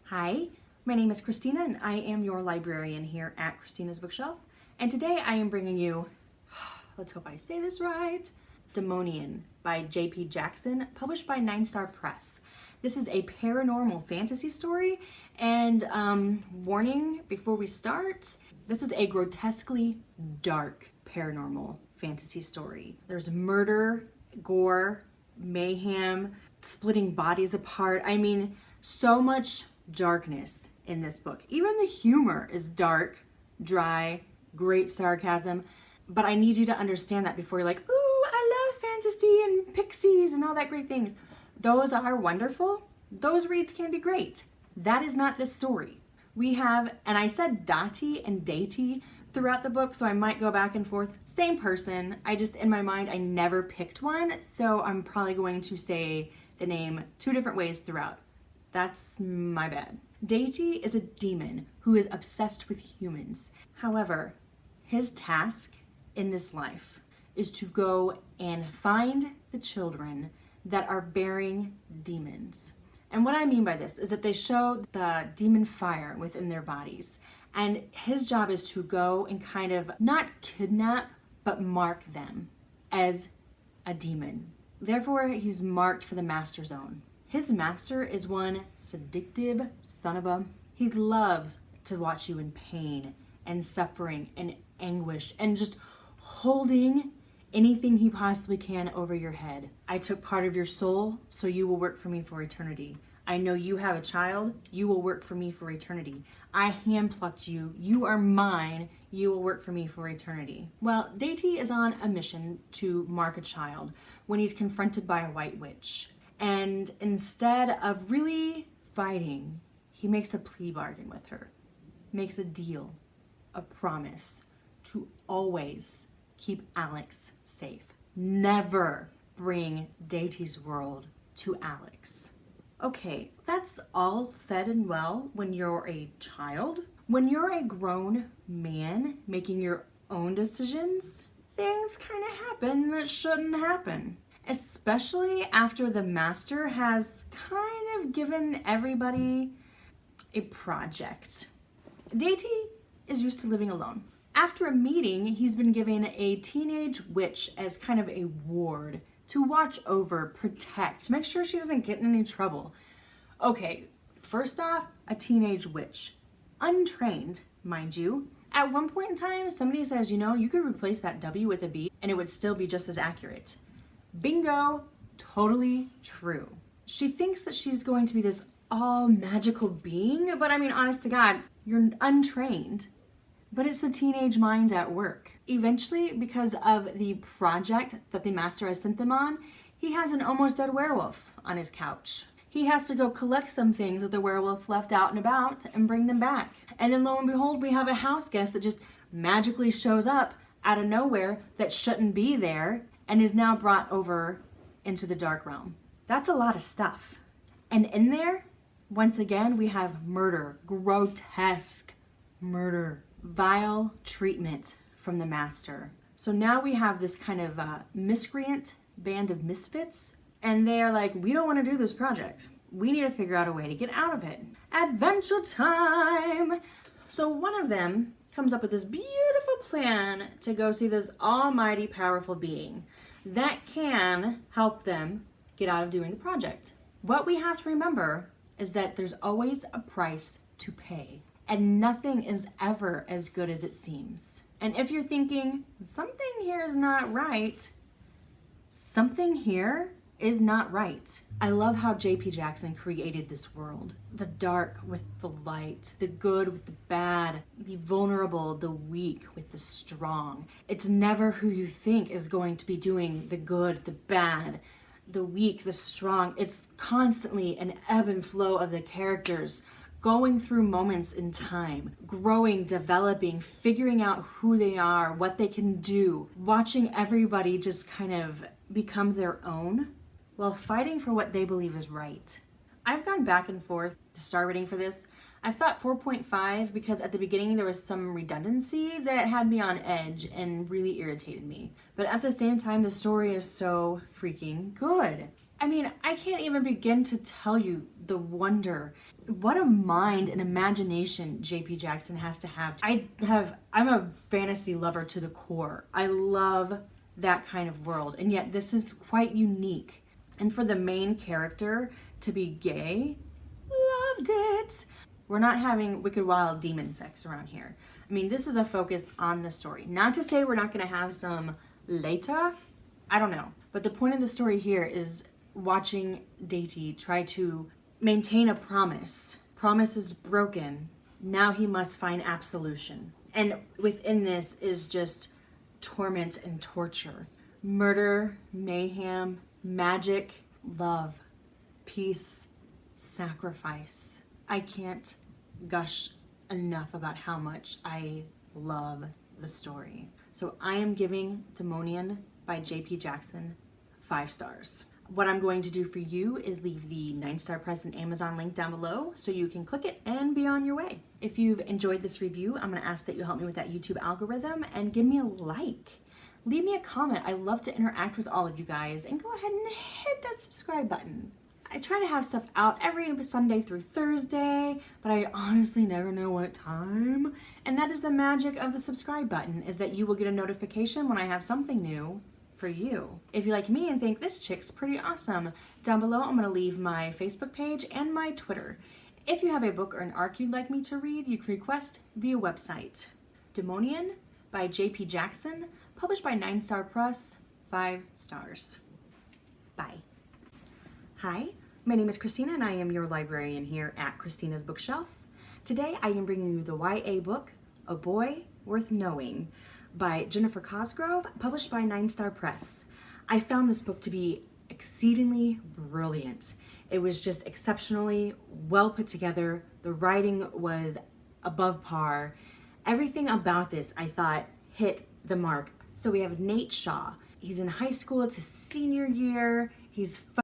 Hi, my name is Christina and I am your librarian here at Christina's Bookshelf. And today I am bringing you, let's hope I say this right, Daimonion by J.P. Jackson, published by 9 Star Press. This is a paranormal fantasy story, and warning before we start, this is a grotesquely dark paranormal fantasy story. There's murder, gore, mayhem, splitting bodies apart. I mean, so much darkness in this book. Even the humor is dark, dry, great sarcasm, but I need you to understand that before you're like, ooh, I love fantasy and pixies and all that great things. Those are wonderful. Those reads can be great. That is not this story. We have, and I said Dati and Dati throughout the book, so I might go back and forth. Same person. I just, in my mind, I never picked one, so I'm probably going to say the name 2 different ways throughout. That's my bad. Dati is a demon who is obsessed with humans. However, his task in this life is to go and find the children that are bearing demons. And what I mean by this is that they show the demon fire within their bodies. And his job is to go and kind of not kidnap, but mark them as a demon. Therefore, he's marked for the master's own. His master is one seductive son of a... He loves to watch you in pain and suffering and anguish and just holding anything he possibly can over your head. I took part of your soul, so you will work for me for eternity. I know you have a child, you will work for me for eternity. I hand-plucked you, you are mine, you will work for me for eternity. Well, Dati is on a mission to mark a child when he's confronted by a white witch. And instead of really fighting, he makes a plea bargain with her, makes a deal, a promise to always keep Alyx safe. Never bring Dati's world to Alyx. Okay, that's all said and well when you're a child. When you're a grown man making your own decisions, things kind of happen that shouldn't happen. Especially after the master has kind of given everybody a project. Dati is used to living alone. After a meeting, he's been given a teenage witch as kind of a ward to watch over, protect, make sure she doesn't get in any trouble. Okay, first off, a teenage witch. Untrained, mind you. At one point in time, somebody says, you know, you could replace that W with a B and it would still be just as accurate. Bingo, totally true. She thinks that she's going to be this all magical being, but I mean, honest to God, you're untrained. But it's the teenage mind at work. Eventually, because of the project that the master has sent them on, he has an almost dead werewolf on his couch. He has to go collect some things that the werewolf left out and about and bring them back. And then lo and behold, we have a house guest that just magically shows up out of nowhere that shouldn't be there and is now brought over into the dark realm. That's a lot of stuff. And in there, once again, we have murder, grotesque murder, vile treatment from the master. So now we have this kind of miscreant band of misfits, and they are like, we don't want to do this project. We need to figure out a way to get out of it. Adventure time! So one of them comes up with this beautiful plan to go see this almighty powerful being that can help them get out of doing the project. What we have to remember is that there's always a price to pay, and nothing is ever as good as it seems. And if you're thinking, something here is not right, something here is not right. I love how J.P. Jackson created this world. The dark with the light, the good with the bad, the vulnerable, the weak with the strong. It's never who you think is going to be doing the good, the bad, the weak, the strong. It's constantly an ebb and flow of the characters going through moments in time, growing, developing, figuring out who they are, what they can do, watching everybody just kind of become their own while fighting for what they believe is right. I've gone back and forth to star rating for this. I thought 4.5 because at the beginning there was some redundancy that had me on edge and really irritated me. But at the same time, the story is so freaking good. I mean, I can't even begin to tell you the wonder What a mind and imagination JP Jackson has to have. I'm a fantasy lover to the core. I love that kind of world, and yet this is quite unique. And for the main character to be gay, loved it. We're not having wicked wild demon sex around here. I mean, this is a focus on the story. Not to say we're not gonna have some later, I don't know. But the point of the story here is watching Dati try to maintain a promise. Promise is broken. Now he must find absolution. And within this is just torment and torture. Murder, mayhem, magic, love, peace, sacrifice. I can't gush enough about how much I love the story. So I am giving Daimonion by JP Jackson 5 stars. What I'm going to do for you is leave the 9-star Press and Amazon link down below so you can click it and be on your way. If you've enjoyed this review, I'm gonna ask that you help me with that YouTube algorithm and give me a like. Leave me a comment. I love to interact with all of you guys, and go ahead and hit that subscribe button. I try to have stuff out every Sunday through Thursday, but I honestly never know what time. And that is the magic of the subscribe button, is that you will get a notification when I have something new for you. If you like me and think this chick's pretty awesome, down below I'm gonna leave my Facebook page and my Twitter. If you have a book or an arc you'd like me to read, you can request via website. Daimonion by JP Jackson, published by 9-Star Press, 5 stars. Bye. Hi, my name is Christina and I am your librarian here at Christina's Bookshelf. Today I am bringing you the YA book, A Boy Worth Knowing, by Jennifer Cosgrove, published by 9-Star Press. I found this book to be exceedingly brilliant. It was just exceptionally well put together. The writing was above par. Everything about this I thought hit the mark. So we have Nate Shaw. He's in high school, it's his senior year. He's